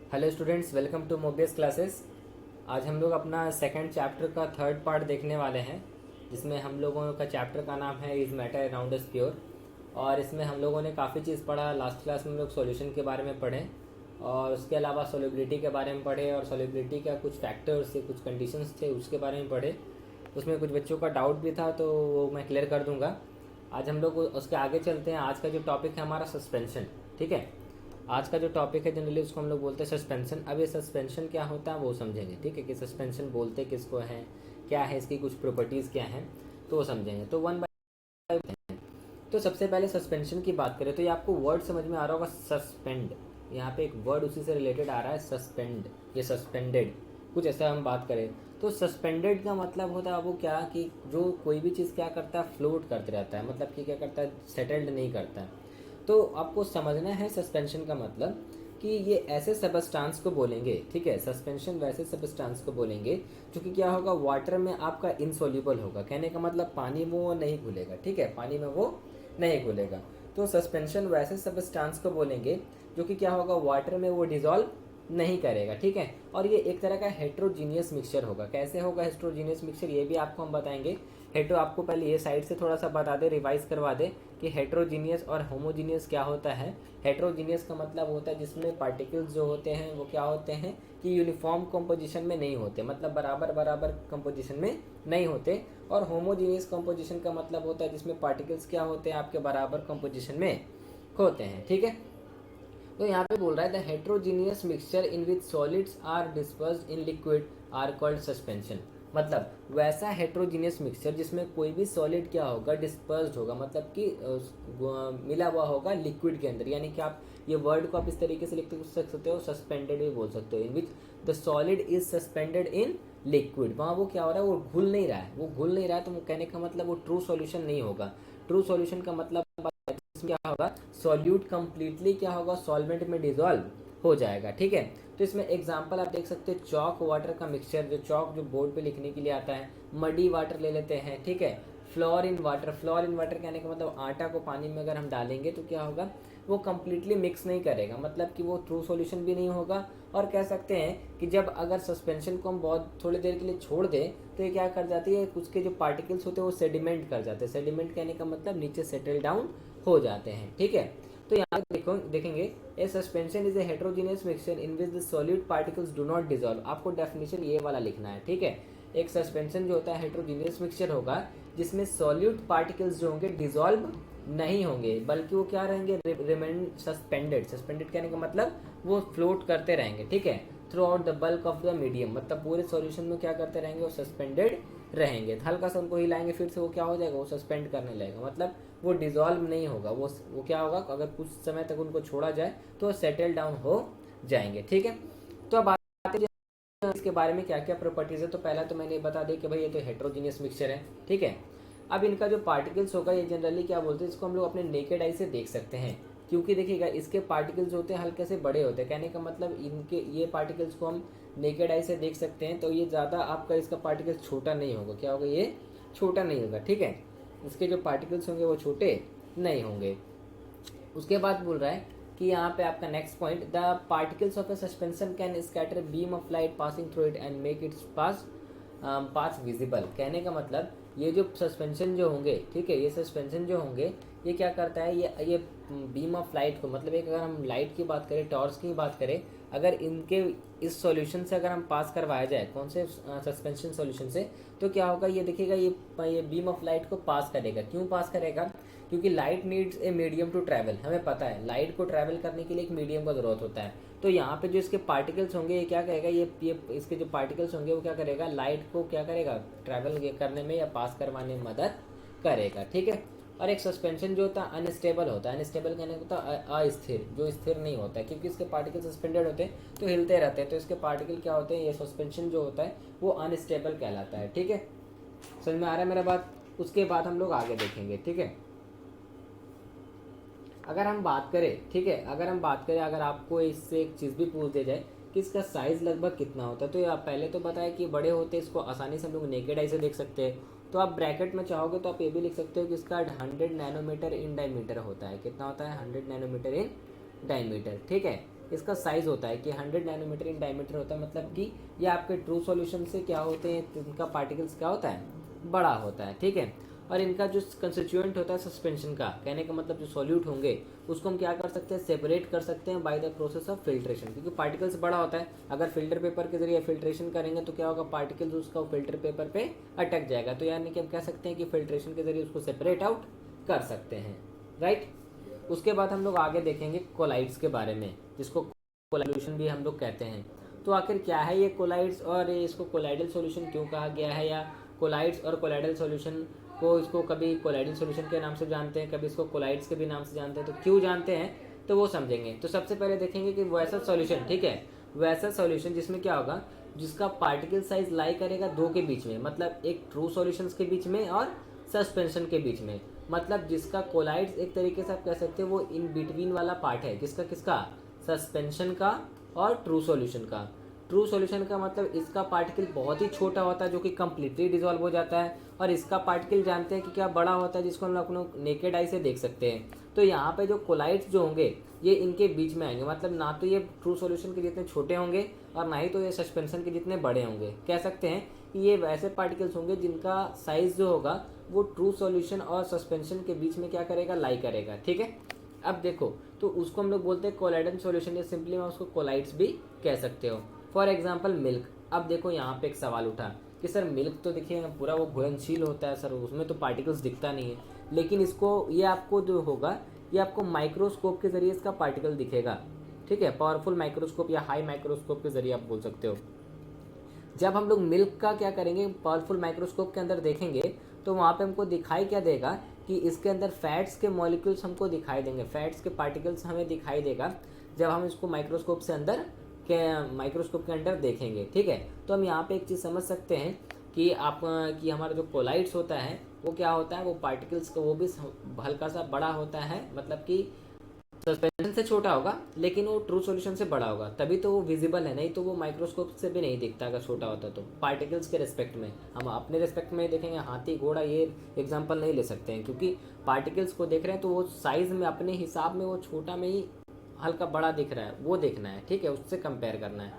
Hello students, welcome to Mobius classes. आज हम लोग अपना सेकंड चैप्टर का थर्ड पार्ट देखने वाले हैं, जिसमें हम लोगों का चैप्टर का नाम है is matter around us pure. और इसमें हम लोगों ने काफ़ी चीज़ पढ़ा। लास्ट क्लास में हम लोग सॉल्यूशन के बारे में पढ़े और उसके अलावा सॉल्युबिलिटी के बारे में पढ़े, और सॉल्युबिलिटी का कुछ फैक्टर्स थे, कुछ कंडीशंस थे, उसके बारे में पढ़े। उसमें कुछ बच्चों का डाउट भी था, तो वो मैं क्लियर कर दूंगा। आज हम लोग उसके आगे चलते हैं। आज का जो टॉपिक है हमारा सस्पेंशन, ठीक है। आज का जो टॉपिक है जनरली उसको हम लोग बोलते हैं सस्पेंशन। अब ये सस्पेंशन क्या होता है वो समझेंगे, ठीक है, कि सस्पेंशन बोलते किसको हैं, क्या है इसकी कुछ प्रॉपर्टीज़ क्या हैं, तो वो समझेंगे। तो वन बाय। तो सबसे पहले सस्पेंशन की बात करें तो ये आपको वर्ड समझ में आ रहा होगा, सस्पेंड। यहाँ पे एक वर्ड उसी से रिलेटेड आ रहा है, सस्पेंड, ये सस्पेंडेड, कुछ ऐसा हम बात करें तो सस्पेंडेड का मतलब होता है वो क्या, कि जो कोई भी चीज़ क्या करता है, फ्लोट करते रहता है, मतलब कि क्या करता है, सेटल्ड नहीं करता है। तो आपको समझना है सस्पेंशन का मतलब कि ये ऐसे सबस्टांस को बोलेंगे, ठीक है। सस्पेंशन वैसे सबस्टांस को बोलेंगे जो कि क्या होगा, वाटर में आपका इनसोल्यूबल होगा। कहने का मतलब पानी में वो नहीं घुलेगा, ठीक है, पानी में वो नहीं घुलेगा। तो सस्पेंशन वैसे सबस्टांस को बोलेंगे जो कि क्या होगा, वाटर में वो डिजॉल्व नहीं करेगा, ठीक है। और ये एक तरह का हेट्रोजीनियस मिक्सचर होगा। कैसे होगा हेट्रोजीनियस मिक्सचर, ये भी आपको हम बताएंगे। हेट्रो आपको पहले ये साइड से थोड़ा सा बता दे, रिवाइज करवा दे कि हेट्रोजीनियस और होमोजीनियस क्या होता है। हेट्रोजीनियस का मतलब होता है जिसमें पार्टिकल्स जो होते हैं वो क्या होते हैं कि यूनिफॉर्म कंपोजिशन में नहीं होते, मतलब बराबर बराबर कंपोजिशन में नहीं होते। और होमोजीनियस कंपोजिशन का मतलब होता है जिसमें पार्टिकल्स क्या होते हैं, आपके बराबर कंपोजिशन में होते हैं, ठीक है। तो यहाँ पे बोल रहा है the heterogeneous mixture in which solids are dispersed in liquid are called suspension. मतलब वैसा हेट्रोजीनियस मिक्सचर जिसमें कोई भी सॉलिड क्या होगा, डिस्पर्स्ड होगा, मतलब कि मिला हुआ होगा लिक्विड के अंदर। यानी कि आप ये वर्ड को आप इस तरीके से लिख सकते हो, सस्पेंडेड भी बोल सकते हो, in which the solid is suspended in liquid. वहाँ वो क्या हो रहा है, वो घुल नहीं रहा है, वो घुल नहीं रहा है, तो कहने का मतलब वो ट्रू सॉल्यूशन नहीं होगा। ट्रू सॉल्यूशन का मतलब क्या होगा, सॉल्यूट कंप्लीटली क्या होगा, सॉल्वेंट में डिजॉल्व हो जाएगा, ठीक है। तो इसमें एग्जांपल आप देख सकते हैं, चौक वाटर का मिक्सचर, जो चौक जो बोर्ड पे लिखने के लिए आता है। मडी वाटर ले लेते हैं, ठीक है। Floor in water, floor in water कहने का मतलब आटा को पानी में अगर हम डालेंगे तो क्या होगा, वो कंप्लीटली मिक्स नहीं करेगा, मतलब कि वो ट्रू सॉल्यूशन भी नहीं होगा। और कह सकते हैं कि जब अगर सस्पेंशन को हम बहुत थोड़ी देर के लिए छोड़ दें तो ये क्या कर जाती है, उसके जो पार्टिकल्स होते हैं वो सेडिमेंट कर जाते हैं। सेडिमेंट कहने का मतलब नीचे सेटल डाउन हो जाते हैं, ठीक है। तो यहाँ देखो देखेंगे, a suspension is a heterogeneous mixture in which the solid particles do not dissolve. आपको डेफिनेशन ये वाला लिखना है, ठीक है। एक सस्पेंशन जो होता है हेट्रोजीनियस मिक्सचर होगा जिसमें सॉल्यूट पार्टिकल्स जो होंगे डिजॉल्व नहीं होंगे, बल्कि वो क्या रहेंगे, रिमेन सस्पेंडेड। सस्पेंडेड कहने का मतलब वो फ्लोट करते रहेंगे, ठीक है, through out the bulk of the medium. मतलब पूरे सॉल्यूशन में क्या करते रहेंगे, वो सस्पेंडेड रहेंगे। हल्का सा उनको हिलाएंगे फिर से वो क्या हो जाएगा, वो सस्पेंड करने लगेगा, मतलब वो डिजॉल्व नहीं होगा। वो क्या होगा, अगर कुछ समय तक उनको छोड़ा जाए तो सेटल डाउन हो जाएंगे, ठीक है। तो अब आते हैं इसके बारे में क्या क्या प्रॉपर्टीज है। तो पहला तो मैंने बता दिया कि भाई ये तो हेट्रोजीनियस मिक्सचर है, ठीक है। अब इनका जो पार्टिकल्स होगा ये जनरली क्या बोलते हैं, इसको हम लोग अपने नेकेड आई से देख सकते हैं, क्योंकि देखिएगा इसके पार्टिकल्स होते हैं हल्के से बड़े होते हैं। कहने का मतलब इनके ये पार्टिकल्स को हम नेकेड आई से देख सकते हैं, तो ये ज़्यादा आपका इसका पार्टिकल छोटा नहीं होगा। क्या होगा, ये छोटा नहीं होगा, ठीक है। इसके जो पार्टिकल्स होंगे वो छोटे नहीं होंगे। उसके बाद बोल रहा है कि यहाँ पे आपका next point, the particles of A suspension can scatter beam of light passing through it and make it's pass visible. कहने का मतलब ये जो सस्पेंशन जो होंगे, ठीक है, ये सस्पेंशन जो होंगे ये क्या करता है, ये बीम ऑफ लाइट को, मतलब एक अगर हम लाइट की बात करें, टॉर्च की बात करें, अगर इनके इस सॉल्यूशन से अगर हम पास करवाया जाए, कौन से सस्पेंशन सॉल्यूशन से, तो क्या होगा, ये देखिएगा ये बीम ऑफ लाइट को पास करेगा। क्यों पास करेगा, क्योंकि light needs a medium to travel. हमें पता है लाइट को ट्रैवल करने के लिए एक मीडियम का ज़रूरत होता है। तो यहाँ पे जो इसके पार्टिकल्स होंगे ये क्या करेगा, ये इसके जो पार्टिकल्स होंगे वो क्या करेगा, लाइट को क्या करेगा, ट्रैवल करने में या पास करवाने में मदद करेगा, ठीक है। और एक सस्पेंशन जो होता है अनस्टेबल होता है। अनस्टेबल कहने को होता है अस्थिर, जो स्थिर नहीं होता है, क्योंकि इसके पार्टिकल सस्पेंडेड होते हैं तो हिलते रहते हैं। तो इसके पार्टिकल क्या होते हैं, ये सस्पेंशन जो होता है वो अनस्टेबल कहलाता है, ठीक है। समझ में आ रहा है मेरा बात। उसके बाद हम लोग आगे देखेंगे, ठीक है। अगर हम बात करें, ठीक है, अगर आपको इससे एक चीज़ भी पूछ दी जाए कि इसका साइज़ लगभग कितना होता है, तो ये आप पहले तो बताया कि बड़े होते हैं, इसको आसानी से हम लोग नेकेड आई से देख सकते हैं। तो आप ब्रैकेट में चाहोगे तो आप ये भी लिख सकते हो कि इसका 100 नैनोमीटर इन डायमीटर होता है। कितना होता है, 100 नैनोमीटर इन डायमीटर, ठीक है। इसका साइज़ होता है कि 100 नैनोमीटर इन डायमीटर होता है, मतलब कि ये आपके ट्रू सॉल्यूशन से क्या होते हैं, इनका पार्टिकल्स क्या होता है, बड़ा होता है, ठीक है। और इनका जो कंस्टिट्यूएंट होता है सस्पेंशन का, कहने का मतलब जो सॉल्यूट होंगे उसको हम क्या कर सकते हैं, सेपरेट कर सकते हैं by the process of filtration, क्योंकि पार्टिकल्स बड़ा होता है। अगर फिल्टर पेपर के जरिए फिल्ट्रेशन करेंगे तो क्या होगा, पार्टिकल्स उसका फिल्टर पेपर पे अटक जाएगा, तो यानी कि हम कह सकते हैं कि फिल्ट्रेशन के जरिए उसको सेपरेट आउट कर सकते हैं, राइट। उसके बाद हम लोग आगे देखेंगे कोलाइड्स के बारे में, जिसको कोलाइडेशन भी हम लोग कहते हैं। तो आखिर क्या है ये कोलाइड्स, और इसको कोलाइडल सॉल्यूशन क्यों कहा गया है, या कोलाइड्स और कोलाइडल सॉल्यूशन को, इसको कभी कोलाइडल सॉल्यूशन के नाम से जानते हैं, कभी इसको कोलाइड्स के भी नाम से जानते हैं, तो क्यों जानते हैं तो वो समझेंगे। तो सबसे पहले देखेंगे कि वैसा सॉल्यूशन, ठीक है, वैसा सॉल्यूशन जिसमें क्या होगा, जिसका पार्टिकल साइज लाई करेगा दो के बीच में, मतलब एक ट्रू सॉल्यूशंस के बीच में और सस्पेंशन के बीच में, मतलब जिसका कोलाइड्स एक तरीके से आप कह सकते हो वो इन बिटवीन वाला पार्ट है, किसका किसका, सस्पेंशन का और ट्रू सॉल्यूशन का। ट्रू सॉल्यूशन का मतलब इसका पार्टिकल बहुत ही छोटा होता है जो कि कंप्लीटली डिसॉल्व हो जाता है, और इसका पार्टिकल जानते हैं कि क्या बड़ा होता है, जिसको हम अपने नेकेड आई से देख सकते हैं। तो यहाँ पे जो कोलाइड्स जो होंगे ये इनके बीच में आएंगे, मतलब ना तो ये ट्रू सॉल्यूशन के जितने छोटे होंगे और ना ही तो ये सस्पेंशन के जितने बड़े होंगे। कह सकते हैं कि ये वैसे पार्टिकल्स होंगे जिनका साइज जो होगा वो ट्रू सॉल्यूशन और सस्पेंशन के बीच में क्या करेगा, लाई करेगा, ठीक है। अब देखो, तो उसको हम लोग बोलते हैं कोलाइडल सॉल्यूशन, या सिंपली मैं उसको कोलाइड्स भी कह सकते हो। For example milk. अब देखो यहाँ पे एक सवाल उठा कि सर मिल्क तो देखिए पूरा वो घुलनशील होता है सर, उसमें तो पार्टिकल्स दिखता नहीं है, लेकिन इसको ये आपको जो होगा ये आपको माइक्रोस्कोप के जरिए इसका पार्टिकल दिखेगा, ठीक है, पावरफुल माइक्रोस्कोप या हाई माइक्रोस्कोप के जरिए आप बोल सकते हो। जब हम लोग मिल्क का क्या करेंगे, पावरफुल माइक्रोस्कोप के अंदर देखेंगे तो वहाँ पे हमको दिखाई क्या देगा कि इसके अंदर फैट्स के मॉलिक्यूल्स हमको दिखाई देंगे, फैट्स के पार्टिकल्स हमें दिखाई देगा जब हम इसको माइक्रोस्कोप के अंदर देखेंगे, ठीक है। तो हम यहाँ पे एक चीज़ समझ सकते हैं कि कि हमारा जो कोलाइड्स होता है वो क्या होता है, वो पार्टिकल्स का वो भी हल्का सा बड़ा होता है, मतलब कि सस्पेंशन से छोटा होगा लेकिन वो ट्रू सॉल्यूशन से बड़ा होगा, तभी तो वो विजिबल है, नहीं तो वो माइक्रोस्कोप से भी नहीं दिखता अगर छोटा होता तो। पार्टिकल्स के रिस्पेक्ट में, हम अपने रिस्पेक्ट में देखेंगे, हाथी घोड़ा ये एग्जांपल नहीं ले सकते हैं, क्योंकि पार्टिकल्स को देख रहे हैं तो वो साइज में अपने हिसाब में वो छोटा में ही हल्का बड़ा दिख रहा है, वो देखना है, ठीक है, उससे कंपेयर करना है।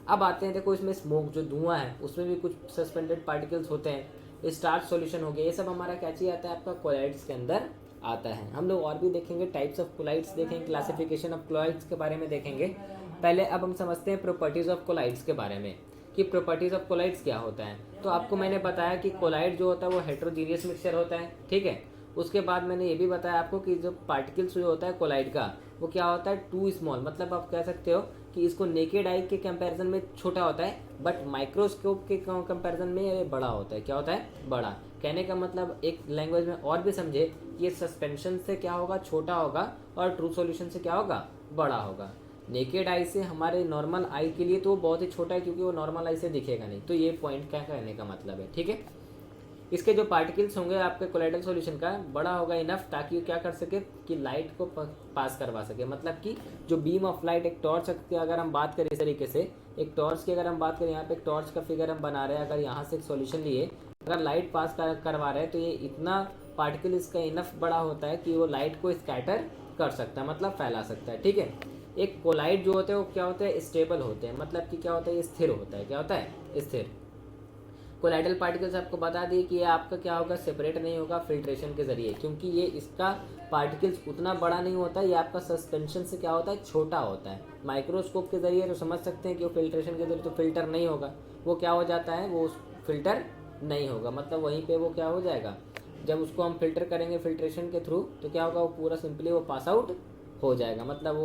अब आते हैं, देखो इसमें स्मोक जो धुआं है उसमें भी कुछ सस्पेंडेड पार्टिकल्स होते हैं, स्टार्च सॉल्यूशन हो गया, ये सब हमारा क्या चाहिए आता है, आपका कोलाइड्स के अंदर आता है। हम लोग और भी देखेंगे, टाइप्स ऑफ कोलाइड्स देखेंगे, क्लासिफिकेशन ऑफ कोलाइड्स के बारे में देखेंगे। पहले अब हम समझते हैं प्रॉपर्टीज ऑफ कोलाइड्स के बारे में, कि प्रॉपर्टीज ऑफ कोलाइड्स क्या होता है। तो आपको मैंने बताया कि कोलाइड जो होता है वो हेट्रोजीनियस मिक्सचर होता है, ठीक है। उसके बाद मैंने ये भी बताया आपको कि जो पार्टिकल्स जो होता है कोलाइड का वो क्या होता है, टू स्मॉल, मतलब आप कह सकते हो कि इसको नेकेड आई के कंपैरिजन में छोटा होता है, बट माइक्रोस्कोप के कंपैरिजन में ये बड़ा होता है, क्या होता है, बड़ा। कहने का मतलब एक लैंग्वेज में और भी समझे, ये सस्पेंशन से क्या होगा, छोटा होगा, और ट्रू सॉल्यूशन से क्या होगा, बड़ा होगा। नेकेड आई से हमारे नॉर्मल आई के लिए तो वो बहुत ही छोटा है, क्योंकि वो नॉर्मल आई से दिखेगा नहीं, तो ये पॉइंट क्या कहने का मतलब है, ठीक है। इसके जो पार्टिकल्स होंगे आपके कोलाइडल सॉल्यूशन का बड़ा होगा इनफ, ताकि वो क्या कर सके कि लाइट को पास करवा सके, मतलब कि जो बीम ऑफ लाइट, एक टॉर्च की अगर हम बात करें इस तरीके से, एक टॉर्च की अगर हम बात करें, यहाँ पे एक टॉर्च का फिगर हम बना रहे हैं, अगर यहाँ से एक सॉल्यूशन लिए अगर लाइट पास करवा रहे हैं तो ये इतना पार्टिकल इसका इनफ बड़ा होता है कि वो लाइट को स्कैटर कर सकता है, मतलब फैला सकता है, ठीक है। एक कोलाइड जो होते हैं वो क्या होते हैं, स्टेबल होते हैं, मतलब कि क्या होता है, ये स्थिर होता है, क्या होता है, स्थिर। कोलाइडल पार्टिकल्स आपको बता दिए कि ये आपका क्या होगा, सेपरेट नहीं होगा फिल्ट्रेशन के जरिए, क्योंकि ये इसका पार्टिकल्स उतना बड़ा नहीं होता, ये आपका सस्पेंशन से क्या होता है, छोटा होता है। माइक्रोस्कोप के जरिए तो समझ सकते हैं कि वो फिल्ट्रेशन के जरिए तो फिल्टर नहीं होगा, वो क्या हो जाता है, वो फिल्टर नहीं होगा, मतलब वहीं पे वो क्या हो जाएगा, जब उसको हम फिल्टर करेंगे फिल्ट्रेशन के थ्रू तो क्या होगा, वो पूरा सिंपली वो पास आउट हो जाएगा, मतलब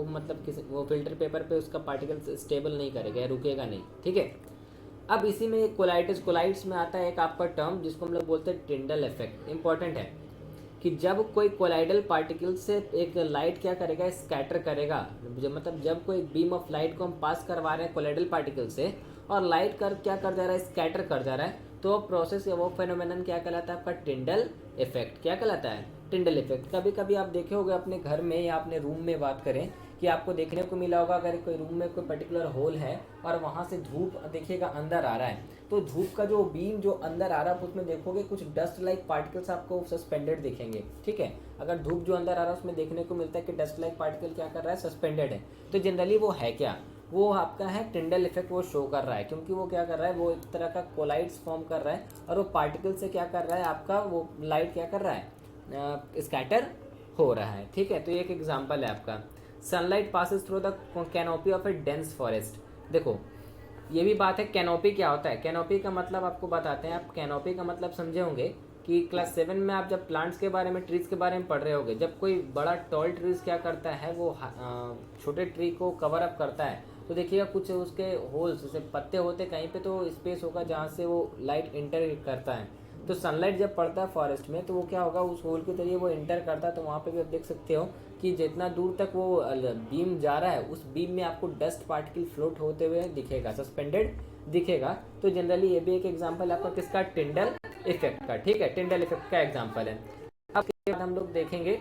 वो फिल्टर पेपर पे उसका पार्टिकल स्टेबल नहीं करेगा, रुकेगा नहीं, ठीक है। अब इसी में कोलाइड्स में आता है एक आपका टर्म जिसको हम लोग बोलते हैं टिंडल इफेक्ट। इंपॉर्टेंट है कि जब कोई कोलाइडल पार्टिकल से एक लाइट क्या करेगा, स्कैटर करेगा, जब कोई बीम ऑफ लाइट को हम पास करवा रहे हैं कोलाइडल पार्टिकल से और लाइट क्या कर जा रहा है, स्कैटर कर जा रहा है, तो प्रोसेस या वो फेनोमेनन क्या कहलाता है, आपका टिंडल इफेक्ट। क्या कहलाता है, टिंडल इफेक्ट। कभी कभी आप देखे होंगे अपने घर में या अपने रूम में बात करें कि कि आपको देखने को मिला होगा अगर कोई रूम में कोई पर्टिकुलर होल है और वहाँ से धूप देखिएगा अंदर आ रहा है, तो धूप का जो बीम जो अंदर आ रहा है उसमें देखोगे कुछ डस्ट लाइक पार्टिकल्स आपको सस्पेंडेड दिखेंगे। ठीक है, अगर धूप जो अंदर आ रहा है उसमें देखने को मिलता है कि डस्ट लाइक पार्टिकल क्या कर रहा है, सस्पेंडेड है। तो जनरली वो है क्या, वो आपका है टिंडल इफेक्ट, वो शो कर रहा है, क्योंकि वो क्या कर रहा है, वो एक तरह का कोलाइड्स फॉर्म कर रहा है और वो पार्टिकल से क्या कर रहा है, आपका वो लाइट क्या कर रहा है, स्कैटर हो रहा है। ठीक है, तो ये एक एग्जांपल है आपका। Sunlight passes through the canopy of A dense forest. देखो ये भी बात है, कैनोपी क्या होता है। कैनोपी का मतलब आपको बताते हैं, आप कैनोपी का मतलब समझे होंगे कि क्लास 7 में आप जब प्लांट्स के बारे में, ट्रीज के बारे में पढ़ रहे होगे, जब कोई बड़ा टॉल ट्रीज क्या करता है, वो छोटे ट्री को कवर अप करता है, तो देखिएगा कुछ उसके होल्स जैसे पत्ते होते कहीं पे तो स्पेस होगा जहाँ से वो लाइट इंटर करता है। तो सनलाइट जब पड़ता है फॉरेस्ट में तो वो क्या होगा, उस होल के जरिए वो इंटर करता है। तो वहाँ पे भी आप देख सकते हो कि जितना दूर तक वो बीम जा रहा है उस बीम में आपको डस्ट पार्टिकल फ्लोट होते हुए दिखेगा, सस्पेंडेड दिखेगा। तो जनरली ये भी एक एग्जांपल आपका किसका, टिंडल इफेक्ट का। ठीक है, टिंडल इफेक्ट का एग्जांपल है। अब इसके बाद हम लोग देखेंगे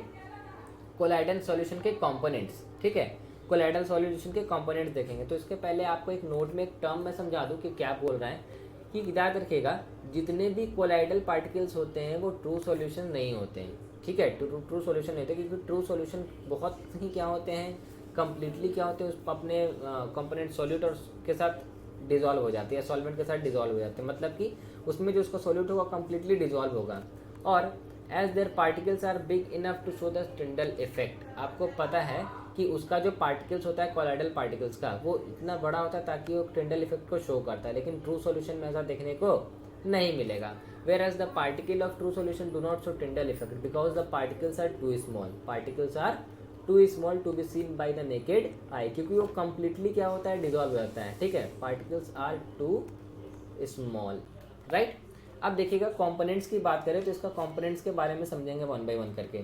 कोलाइडल सॉल्यूशन के कंपोनेंट्स। ठीक है, कोलाइडल सॉल्यूशन के कंपोनेंट्स देखेंगे। तो इसके पहले आपको एक नोट में एक टर्म में समझा दूं कि क्या बोल रहा है, कि याद रखिएगा जितने भी कोलाइडल पार्टिकल्स होते हैं वो ट्रू सॉल्यूशन नहीं होते हैं। ठीक है, ट्रू सॉल्यूशन नहीं होते, क्योंकि ट्रू सॉल्यूशन बहुत ही क्या होते हैं, कंप्लीटली क्या होते हैं, उस अपने कंपोनेंट सॉल्यूट और के साथ डिजॉल्व हो जाती है, सॉल्वेंट के साथ डिजॉल्व हो जाते हैं, मतलब कि उसमें जो उसका सॉल्यूट होगा कंप्लीटली डिजॉल्व होगा। और as their particles are big enough to show the Tyndall effect. आपको पता है कि उसका जो पार्टिकल्स होता है कोलाइडल पार्टिकल्स का, वो इतना बड़ा होता है ताकि वो टिंडल इफेक्ट को शो करता है, लेकिन ट्रू सॉल्यूशन में ऐसा देखने को नहीं मिलेगा। Whereas the particle of true solution do not show Tyndall effect because the particles are too small. Particles are too small to be seen by the naked eye, क्योंकि वो completely क्या होता है, डिजॉल्व हो जाता है। ठीक है, particles are too small, right. अब देखिएगा कंपोनेंट्स की बात करें तो इसका कंपोनेंट्स के बारे में समझेंगे वन बाय वन करके।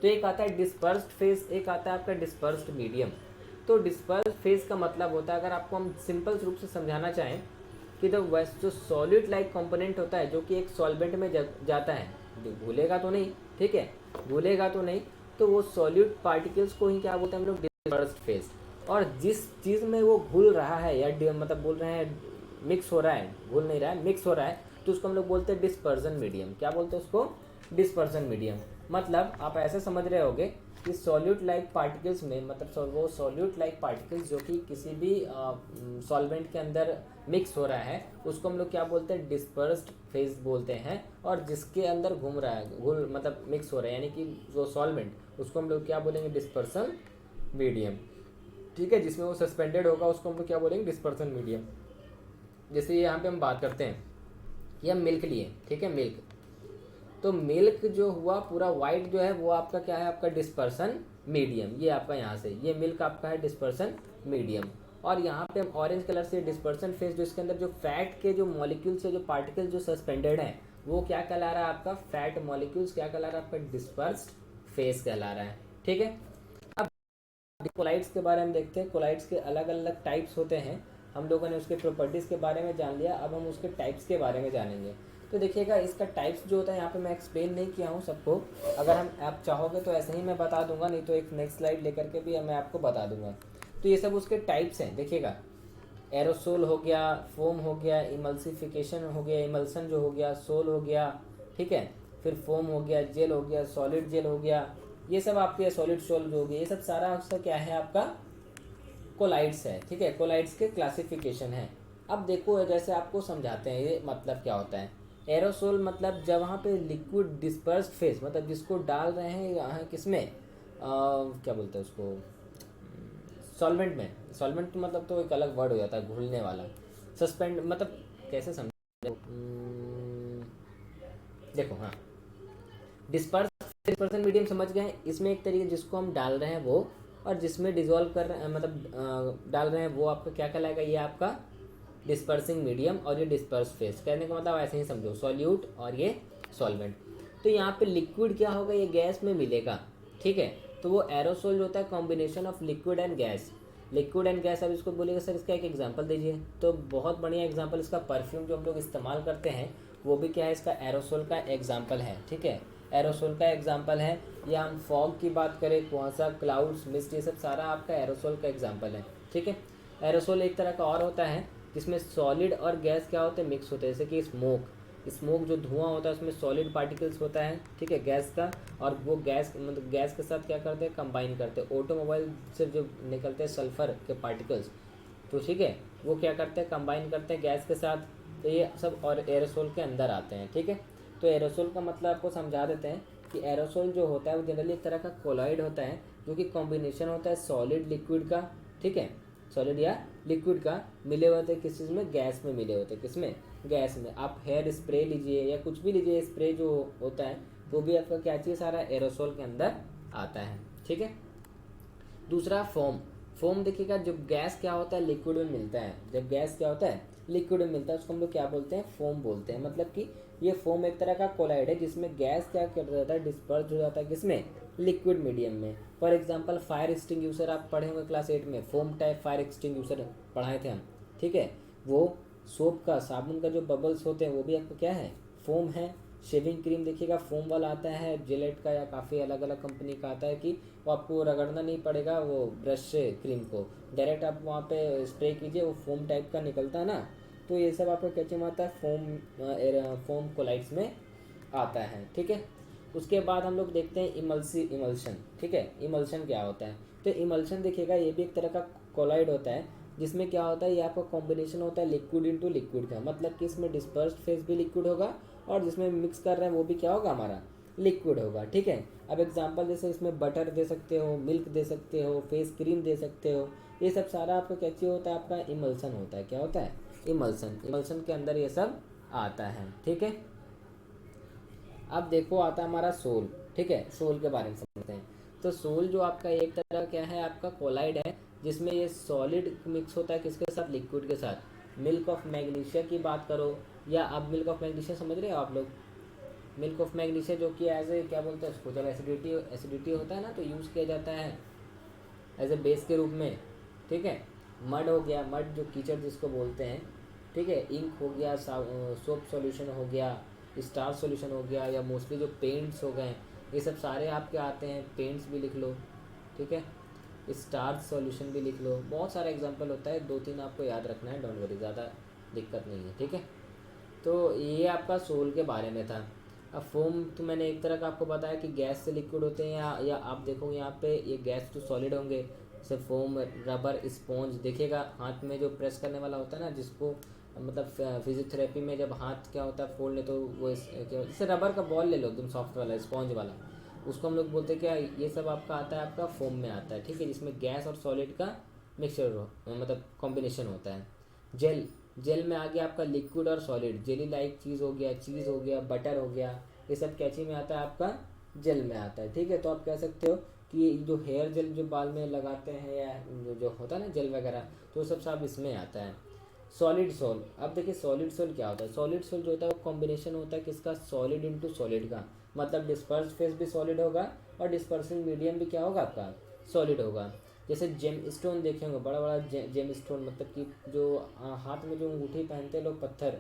तो एक आता है डिस्पर्स्ड फेज, एक आता है आपका डिस्पर्स्ड मीडियम। तो डिस्पर्स्ड फेज का मतलब होता है, अगर आपको हम सिंपल रूप से समझाना चाहें कि द वेस्ट जो सॉलिड लाइक कंपोनेंट होता है जो कि एक सॉल्वेंट में जाता है, भूलेगा तो नहीं, ठीक है, भूलेगा तो नहीं, तो वो सॉलिड पार्टिकल्स को ही क्या बोलते हैं हम लोग, डिस्पर्स्ड फेज। और जिस चीज़ में वो घुल रहा है या मतलब बोल रहे हैं मिक्स हो रहा है, घुल नहीं रहा है, मिक्स हो रहा है, तो उसको हम लोग बोलते हैं डिस्पर्जन मीडियम। क्या बोलते हैं उसको, डिस्पर्जन मीडियम। मतलब आप ऐसे समझ रहे होगे कि सॉल्यूट लाइक पार्टिकल्स में, मतलब वो सॉल्यूट लाइक पार्टिकल्स जो कि किसी भी सॉल्वेंट के अंदर मिक्स हो रहा है उसको हम लोग क्या बोलते हैं, डिस्पर्स्ड फेज बोलते हैं। और जिसके अंदर घूम रहा है, घुल मतलब मिक्स हो रहा है, यानी कि जो सॉल्वेंट उसको हम लोग क्या बोलेंगे, डिस्पर्सन मीडियम। ठीक है, जिसमें वो सस्पेंडेड होगा उसको हम लोग क्या बोलेंगे, डिस्पर्सन मीडियम। जैसे यहाँ पे हम बात करते हैं ये हम मिल्क लिए, ठीक है, मिल्क, तो मिल्क जो हुआ पूरा वाइट जो है वो आपका क्या है, आपका डिस्पर्सन मीडियम। ये आपका यहाँ से ये मिल्क आपका है डिस्पर्सन मीडियम। और यहाँ पे हम ऑरेंज कलर से डिस्पर्सन फेज, जो इसके अंदर जो फैट के जो मॉलिक्यूल्स है, जो पार्टिकल्स जो सस्पेंडेड हैं, वो क्या कहला रहा है, आपका फैट मॉलिक्यूल्स क्या कहला रहा है, आपका डिस्पर्स्ड फेज कहला रहा है। ठीक है, अब कोलाइड्स के बारे में देखते हैं। कोलाइड्स के अलग अलग टाइप्स होते हैं, हम लोगों ने उसके प्रॉपर्टीज़ के बारे में जान लिया, अब हम उसके टाइप्स के बारे में जानेंगे। तो देखिएगा इसका टाइप्स जो होता है यहाँ पे मैं एक्सप्लेन नहीं किया हूँ सबको, अगर हम आप चाहोगे तो ऐसे ही मैं बता दूंगा, नहीं तो एक नेक्स्ट स्लाइड लेकर के भी मैं आपको बता दूंगा। तो ये सब उसके टाइप्स हैं। देखिएगा एरोसोल हो गया, फोम हो गया, इमल्सिफिकेशन हो गया, इमल्सन जो हो गया, सोल हो गया, ठीक है, फिर फोम हो गया, जेल हो गया, सॉलिड जेल हो गया, ये सब आपके सॉलिड सोल जो हो गया, ये सब सारा उसका क्या है, आपका कोलाइड्स है। ठीक है, कोलाइड्स के क्लासिफिकेशन है। अब देखो जैसे आपको समझाते हैं ये मतलब क्या होता है। एरोसोल मतलब जब वहाँ पे लिक्विड डिस्पर्स्ड फेज, मतलब जिसको डाल रहे हैं यहाँ किसमें, क्या बोलते हैं उसको, सॉल्वेंट में। सॉल्वेंट मतलब तो एक अलग वर्ड हो जाता है, घुलने वाला। सस्पेंड मतलब कैसे समझ, देखो हाँ, डिस्पर्सन मीडियम समझ गए। इसमें एक तरीके जिसको हम डाल रहे हैं वो, और जिसमें डिजोल्व कर रहे हैं मतलब डाल रहे हैं वो आपका क्या कहलाएगा, ये आपका डिस्पर्सिंग मीडियम। और ये डिस्पर्स फेज, कहने का मतलब ऐसे ही समझो, सॉल्यूट और ये सॉल्वेंट। तो यहाँ पे लिक्विड क्या होगा, ये गैस में मिलेगा। ठीक है, तो वो एरोसोल जो होता है combination of liquid and gas. Liquid and gas, अब इसको बोलेगा सर इसका एक एग्जांपल दीजिए, तो बहुत बढ़िया एग्जांपल इसका परफ्यूम जो हम लोग इस्तेमाल करते हैं वो भी क्या है, इसका एरोसोल का एग्जांपल है। ठीक है, एरोसोल का एग्जाम्पल है। या हम फॉग की बात करें, कुआंसा, क्लाउड्स, मिस्ट, ये सब सारा आपका एरोसोल का एग्जाम्पल है। ठीक है। एरोसोल एक तरह का और होता है जिसमें सॉलिड और गैस क्या होते हैं, मिक्स होते हैं। जैसे कि स्मोक जो धुआं होता है उसमें सॉलिड पार्टिकल्स होता है, ठीक है, गैस का। और वो गैस मतलब गैस के साथ क्या करते हैं, कंबाइन करते हैं। ऑटोमोबाइल से जो निकलते हैं सल्फर के पार्टिकल्स, तो ठीक है, वो क्या करते हैं, कंबाइन करते हैं गैस के साथ। तो ये सब और एरोसोल के अंदर आते हैं। ठीक है। तो एरोसोल का मतलब आपको समझा देते हैं कि एरोसोल जो होता है वो जनरली एक तरह का कोलॉइड होता है, जो कि कॉम्बिनेशन होता है सॉलिड लिक्विड का, ठीक है, सॉलिड या लिक्विड का, मिले होते हैं किस चीज़ में, गैस में मिले होते हैं। किसमें, गैस में। आप हेयर स्प्रे लीजिए या कुछ भी लीजिए, स्प्रे जो होता है वो भी आपका क्या चाहिए, सारा एरोसोल के अंदर आता है। ठीक है। दूसरा फोम देखिएगा, जब गैस क्या होता है, लिक्विड में मिलता है। जब गैस क्या होता है, लिक्विड में मिलता है, उसको हम लोग क्या बोलते हैं, फोम बोलते हैं। मतलब कि ये फोम एक तरह का कोलाइड है जिसमें गैस क्या कर जाता है, डिस्पर्स हो जाता है किसमें, लिक्विड मीडियम में। फॉर एग्जांपल फायर एक्सटिंग्विशर आप पढ़े होंगे क्लास 8 में, फोम टाइप फायर एक्सटिंग्विशर पढ़ाए थे हम। ठीक है। वो सोप का, साबुन का जो बबल्स होते हैं वो भी आपको क्या है, फोम है। शेविंग क्रीम देखिएगा फोम वाला आता है, जिलेट का या काफ़ी अलग अलग कंपनी का आता है कि वो आपको रगड़ना नहीं पड़ेगा वो ब्रश से क्रीम को, डायरेक्ट आप वहाँ पे स्प्रे कीजिए, वो फोम टाइप का निकलता है ना। तो ये सब आपको कैचे में आता है, फोम कोलाइड्स में आता है। ठीक है। उसके बाद हम लोग देखते हैं इमल्शन। ठीक है। इमल्शन क्या होता है, तो इमल्शन देखिएगा ये भी एक तरह का कोलाइड होता है जिसमें क्या होता है, ये आपका कॉम्बिनेशन होता है लिक्विड इनटू लिक्विड का। मतलब कि इसमें डिस्पर्स्ड फेज भी लिक्विड होगा और जिसमें मिक्स कर रहे हैं वो भी क्या होगा, हमारा लिक्विड होगा। ठीक है। अब एग्जांपल जैसे इसमें बटर दे सकते हो, मिल्क दे सकते हो, फेस क्रीम दे सकते हो, ये सब सारा आपका क्या चीज़ होता है, आपका इमल्सन होता है। क्या होता है, इमल्सन के अंदर ये सब आता है। ठीक है। अब देखो आता है हमारा सोल। ठीक है। सोल के बारे में समझते हैं। तो सोल जो आपका एक तरह क्या है, आपका कोलाइड है जिसमें ये सॉलिड मिक्स होता है किसके साथ, लिक्विड के साथ। मिल्क ऑफ मैग्नीशिया की बात करो, या अब मिल्क ऑफ मैग्नीशिया समझ रहे हो आप लोग, मिल्क ऑफ मैग्नीशिया जो कि एज ए क्या बोलते हैं उसको, जब एसिडिटी होता है ना तो यूज़ किया जाता है एज ए बेस के रूप में। ठीक है। मड हो गया, मड जो कीचड़ जिसको बोलते हैं। ठीक है। इंक हो गया, सोप सॉल्यूशन हो गया, स्टार सॉल्यूशन हो गया, या मोस्टली जो पेंट्स हो गए, ये सब सारे आपके आते हैं। पेंट्स भी लिख लो। ठीक है। स्टार सॉल्यूशन भी लिख लो। बहुत सारा एग्जांपल होता है, 2-3 आपको याद रखना है, डोंट वरी, ज़्यादा दिक्कत नहीं है। ठीक है। तो ये आपका सोल के बारे में था। अब फोम तो मैंने एक तरह का आपको बताया कि गैस से लिक्विड होते हैं, या आप देखो यहाँ पे ये गैस तो सॉलिड होंगे, जैसे फोम, रबर, स्पॉन्ज। देखिएगा हाथ में जो प्रेस करने वाला होता है ना, जिसको मतलब फिजियोथेरेपी में जब हाथ क्या होता है फोल्ड ले, तो वो जैसे रबर का बॉल ले लो एकदम सॉफ्ट वाला, स्पॉन्ज वाला, उसको हम लोग बोलते हैं क्या, ये सब आपका आता है, आपका फोम में आता है। ठीक है। जिसमें गैस और सॉलिड का मिक्सचर मतलब कॉम्बिनेशन होता है। जेल, जेल में आ गया आपका लिक्विड और सॉलिड, जेली लाइक चीज़ हो गया, बटर हो गया, ये सब कैची में आता है, आपका जेल में आता है। ठीक है। तो आप कह सकते हो कि जो हेयर जेल जो बाल में लगाते हैं, या जो होता है ना जेल वगैरह, तो सब सब इसमें आता है। सॉलिड सोल, अब देखिए सॉलिड सोल क्या होता है। सॉलिड सोल जो होता है वो कॉम्बिनेशन होता है किसका, सॉलिड इनटू सॉलिड का। मतलब डिस्पर्स फेस भी सॉलिड होगा और डिस्पर्सिंग मीडियम भी क्या होगा, आपका सॉलिड होगा। जैसे जेम स्टोन देखे होंगे, बड़ा बड़ा जेम स्टोन, मतलब कि जो हाथ में जो अंगूठी पहनते हैं लोग, पत्थर।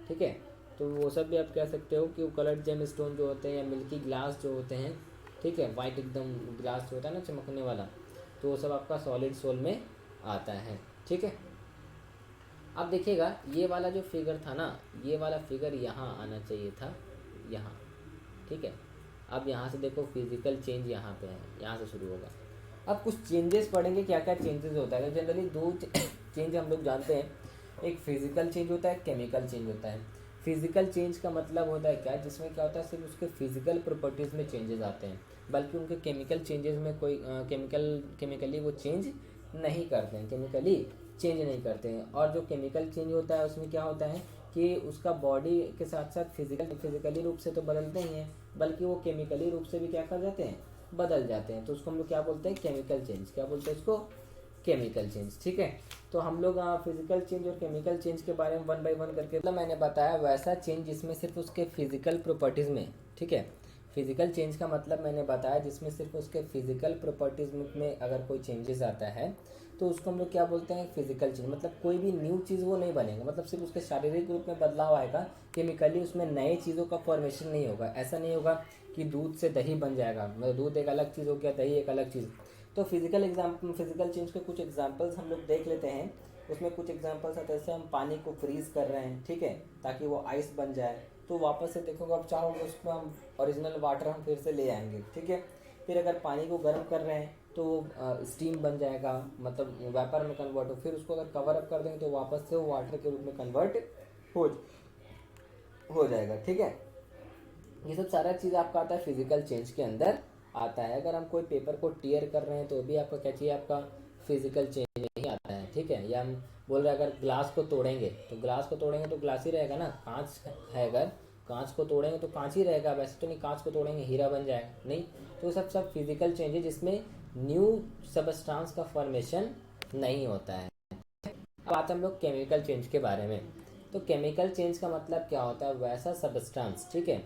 ठीक है। तो वो सब भी आप कह सकते हो कि वो कलर्ड जेम स्टोन जो होते हैं, या मिल्की ग्लास जो होते हैं, ठीक है, वाइट एकदम ग्लास जो होता है ना चमकने वाला, तो वो सब आपका सॉलिड सोल में आता है। ठीक है। अब देखिएगा ये वाला जो फिगर था ना, ये वाला फिगर यहाँ आना चाहिए था, यहाँ। ठीक है। अब यहाँ से देखो फिजिकल चेंज यहाँ पे है, यहाँ से शुरू होगा। अब कुछ चेंजेस पढ़ेंगे, क्या क्या चेंजेस होता है। तो जनरली दो चेंज हम लोग जानते हैं, एक फिजिकल चेंज होता है, केमिकल चेंज होता है। फिजिकल चेंज का मतलब होता है क्या, जिसमें क्या होता है, सिर्फ उसके फिजिकल प्रॉपर्टीज़ में चेंजेस आते हैं, बल्कि उनके केमिकल चेंजेस में कोई केमिकली वो चेंज नहीं करते हैं, केमिकली चेंज नहीं करते हैं। और जो केमिकल चेंज होता है उसमें क्या होता है कि उसका बॉडी के साथ साथ फिजिकली रूप से तो बदलते ही हैं, बल्कि वो केमिकली रूप से भी क्या कर जाते हैं, बदल जाते हैं। तो उसको हम लोग क्या बोलते हैं, केमिकल चेंज। क्या बोलते हैं उसको, केमिकल चेंज। ठीक है। तो हम लोग फिजिकल चेंज और केमिकल चेंज के बारे में 1 बाय 1 करके, मतलब मैंने बताया वैसा चेंज जिसमें सिर्फ उसके फिजिकल प्रॉपर्टीज़ में, ठीक है, फिजिकल चेंज का मतलब मैंने बताया जिसमें सिर्फ उसके फिजिकल प्रॉपर्टीज़ में अगर कोई चेंजेस आता है, तो उसको हम लोग क्या बोलते हैं, फिजिकल चेंज। मतलब कोई भी न्यू चीज़ वो नहीं बनेगा, मतलब सिर्फ उसके शारीरिक रूप में बदलाव आएगा, केमिकली उसमें नए चीज़ों का फॉर्मेशन नहीं होगा। ऐसा नहीं होगा कि दूध से दही बन जाएगा, मतलब दूध एक अलग चीज़ हो गया, दही एक अलग चीज़। तो फिजिकल चेंज के कुछ एग्जाम्पल्स हम लोग देख लेते हैं। उसमें कुछ एग्जांपल्स हैं, जैसे हम पानी को फ्रीज कर रहे हैं, ठीक है, ताकि वो आइस बन जाए, तो वापस से देखोगे आप चाहोगे उसमें हम ओरिजिनल वाटर हम फिर से ले आएंगे, ठीक है। फिर अगर पानी को गर्म कर रहे हैं तो स्टीम बन जाएगा, मतलब वेपर में कन्वर्ट हो, फिर उसको अगर कवर अप कर देंगे तो वापस से वो वाटर के रूप में कन्वर्ट हो हो जाएगा, ठीक है। ये सब सारा चीज़ आपका आता है फिजिकल चेंज के अंदर आता है। अगर हम कोई पेपर को टीयर कर रहे हैं तो भी आपका क्या चाहिए, आपका फिजिकल चेंज ही आता है, ठीक है। या हम बोल रहे हैं अगर ग्लास को तोड़ेंगे तो ग्लास ही रहेगा ना, कांच है, अगर कांच को तोड़ेंगे तो कांच ही रहेगा, वैसे तो नहीं कांच को तोड़ेंगे हीरा बन जाएगा, नहीं। तो सब फिजिकल चेंज है जिसमें न्यू सबस्टांस का फॉर्मेशन नहीं होता है। अब आते हैं हम लोग केमिकल चेंज के बारे में। तो केमिकल चेंज का मतलब क्या होता है, वैसा सबस्टांस, ठीक है,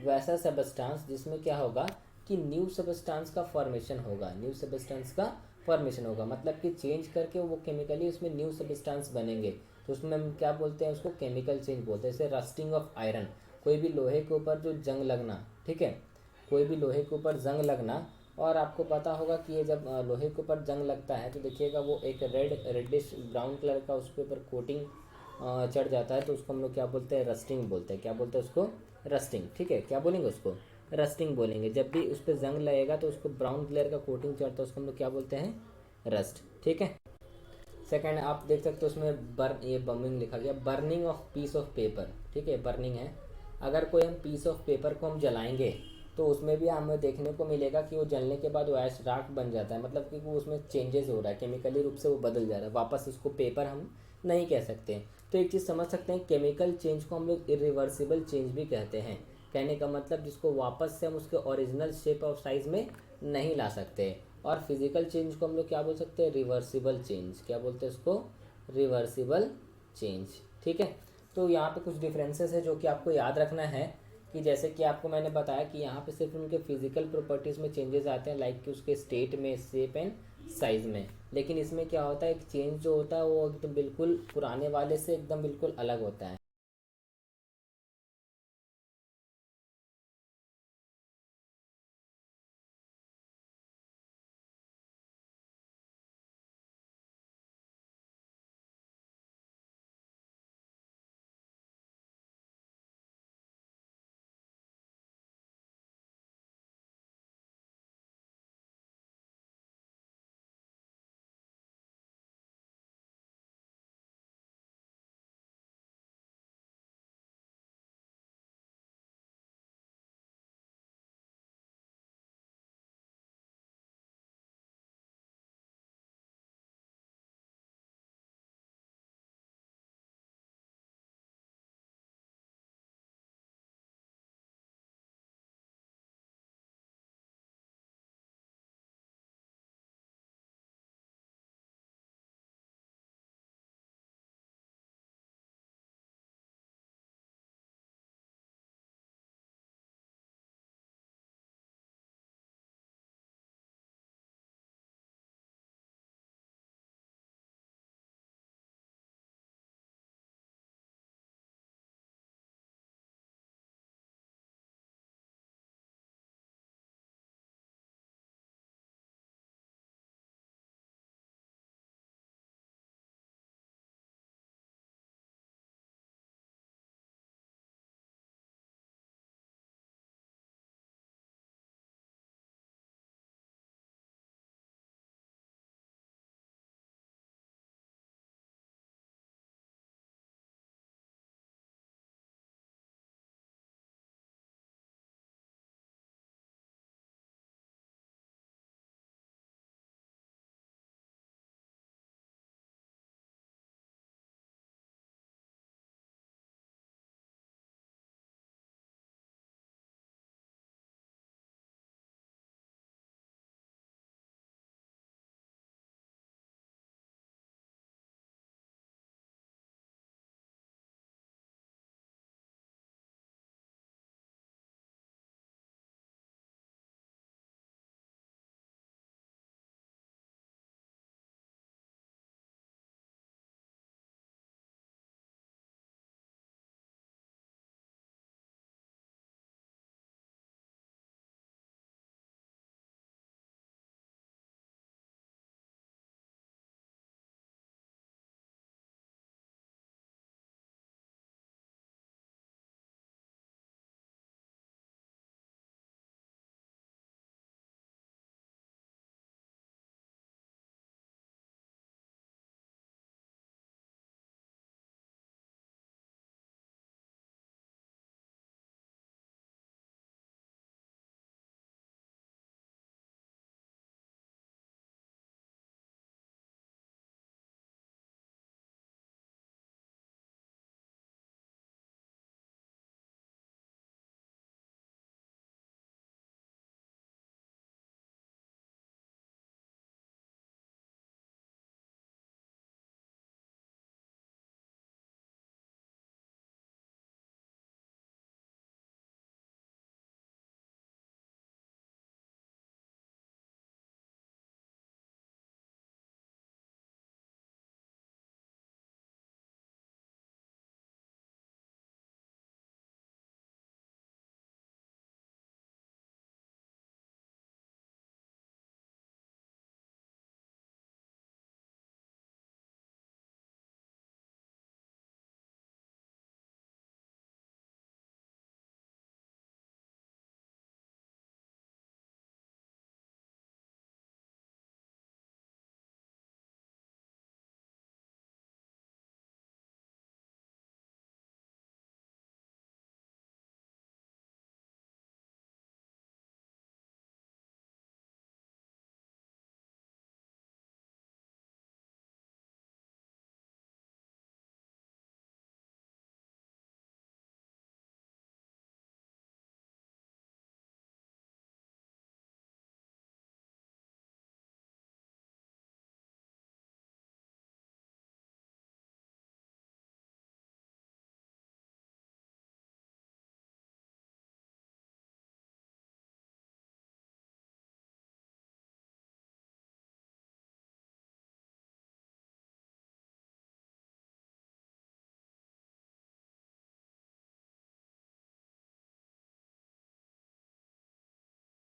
वैसा सबस्टांस जिसमें क्या होगा कि न्यू सबस्टांस का फॉर्मेशन होगा, न्यू सबस्टांस का फॉर्मेशन होगा, मतलब कि चेंज करके वो केमिकली उसमें न्यू सबस्टांस बनेंगे। तो उसमें हम क्या बोलते हैं, उसको केमिकल चेंज बोलते हैं। जैसे रस्टिंग ऑफ आयरन, कोई भी लोहे के ऊपर जो जंग लगना, ठीक है, कोई भी लोहे के ऊपर जंग लगना। और आपको पता होगा कि ये जब लोहे के ऊपर जंग लगता है तो देखिएगा वो एक रेडिश ब्राउन कलर का उसके ऊपर कोटिंग चढ़ जाता है, तो उसको हम लोग क्या बोलते हैं, रस्टिंग बोलते हैं। क्या बोलते हैं उसको, रस्टिंग, ठीक है। क्या बोलेंगे उसको, रस्टिंग बोलेंगे। जब भी उस पर जंग लगेगा तो उसको ब्राउन कलर का कोटिंग चढ़ता है, उसको हम लोग क्या बोलते हैं, रस्ट, ठीक है। सेकंड आप देख सकते हो उसमें ये बर्निंग लिखा गया, burning of peace of paper, ठीक है, बर्निंग है। अगर कोई हम पीस ऑफ पेपर को हम जलाएंगे तो उसमें भी हमें देखने को मिलेगा कि वो जलने के बाद वो ऐश राख बन जाता है, मतलब कि वो उसमें चेंजेस हो रहा है, केमिकली रूप से वो बदल जा रहा है, वापस उसको पेपर हम नहीं कह सकते। तो एक चीज़ समझ सकते हैं, केमिकल चेंज को हम लोग इरिवर्सिबल चेंज भी कहते हैं। कहने का मतलब जिसको वापस से हम उसके ओरिजिनल शेप और साइज़ में नहीं ला सकते। और फिजिकल चेंज को हम लोग क्या बोल सकते हैं, रिवर्सिबल चेंज। क्या बोलते हैं उसको, रिवर्सिबल चेंज, ठीक है। तो यहाँ पे कुछ डिफरेंसेस है जो कि आपको याद रखना है, कि जैसे कि आपको मैंने बताया कि यहाँ पे सिर्फ उनके फिजिकल प्रॉपर्टीज़ में चेंजेस आते हैं, लाइक कि उसके स्टेट में, शेप एंड साइज़ में। लेकिन इसमें क्या होता है, एक चेंज जो होता है वो एकदम बिल्कुल पुराने वाले से एकदम बिल्कुल अलग होता है।